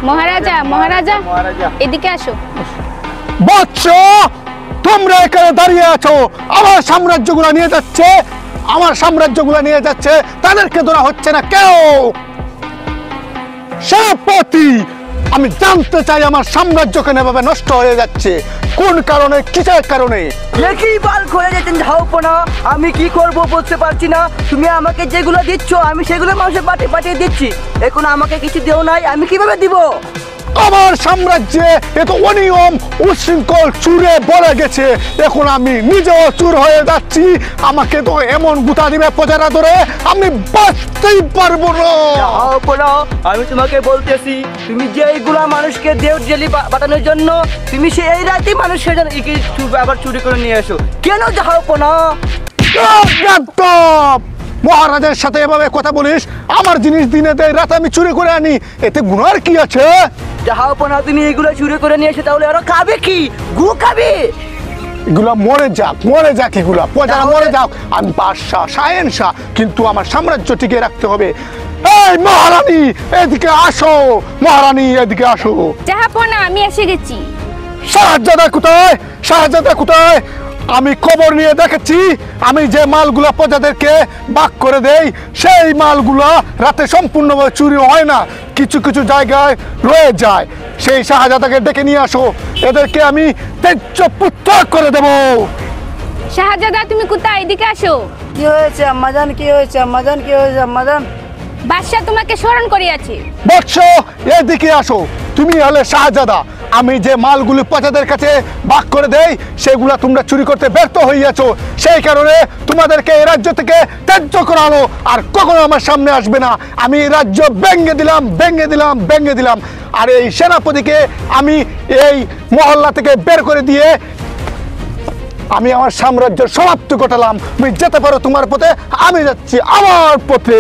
মহারাজা মহারাজা এদিকে আসো। বৎস, তোমরা এখানে দাঁড়িয়ে আছো, আমার সাম্রাজ্যগুলো নিয়ে যাচ্ছে, তাদেরকে ধরা হচ্ছে না কেউ। সেনাপতি, আমি জানতে চাই আমার সাম্রাজ্য কেন এভাবে নষ্ট হয়ে যাচ্ছে, কোন কারণে, কিসের কারণে? একই বাল করে যেতেন ঝাউপনা, আমি কি করব বুঝতে পারছি না। তুমি আমাকে যেগুলো দিচ্ছ আমি সেগুলো মানুষের পাঠিয়ে দিচ্ছি, এখন আমাকে কিছু দেও নাই, আমি কিভাবে দিব? আমার সাম্রাজ্যে এত অনিয়ম উশৃঙ্খল চুরে ভরে গেছে, এখন আমি নিজেও চুর হয়ে যাচ্ছি। আমাকে তো এমন গুতা দিবে প্রজারা ধরে, আমি বাঁচতেই পারবো না। ঝাউপনা, আমি তোমাকে বলতেছি, তুমি যেইগুলা মানুষকে দেও জেলি বাটানোর জন্য, তুমি সেই রাতেই মানুষের জন্য আবার চুরি করে নিয়ে এসো কেন ঝাউপনা? মহারাজের সাথে এভাবে কথা বলিস? আমার জিনিস দিনে দেয়, রাতে আমি চুরি করে আনি, এতে গুনার কি আছে? ঝাউপনা, তুমি এগুলো চুরি করে নিয়ে এসে তাহলে আরো খাবে কি? গু খাবে? এগুলা মরে যাক, এগুলা প্রজারা মরে যাক, আমি বাদশাহ শাহেনশাহ, কিন্তু আমার সাম্রাজ্য টিকে রাখতে হবে। এই মহারানী এদিকে আসো, মহারানী এদিকে আসো। জাহাপনা, আমি এসে গেছি। শাহজাদা কোথায়? আমি খবর নিয়ে দেখেছি, আমি যে মালগুলা প্রজাদেরকে ভাগ করে দেই, সেই মালগুলা রাতে সম্পূর্ণভাবে চুরি হয় না, কিছু কিছু জায়গায় রয়ে যায়। সেই শাহজাদাকে ডেকে নিয়ে আসো, এদেরকে আমি তেজ্য পুত্র করে দেব। শাহজাদা, তুমি কোথায়? এদিকে আসো। কি হয়েছে আম্মাজান? কি হয়েছে আম্মাজান? বাদশা তোমাকে স্মরণ করিয়াছে। বৎস, এদিকে আসো, তুমি হলে শাহজাদা। আমি যে মালগুলি প্রজাদের কাছে ভাগ করে দেই, সেগুলা তোমরা চুরি করতে ব্যর্থ হইয়াছো, সেই কারণে তোমাদেরকে এই রাজ্য থেকে ত্যায্য করা হলো, আর কখনো আমার সামনে আসবে না। আমি এই রাজ্য ভেঙে দিলাম, আর এই সেনাপতিকে আমি এই মহল্লা থেকে বের করে দিয়ে আমি আমার সাম্রাজ্য সমাপ্তি ঘটালাম। তুমি যেতে পারো তোমার পথে, আমি যাচ্ছি আমার পথে।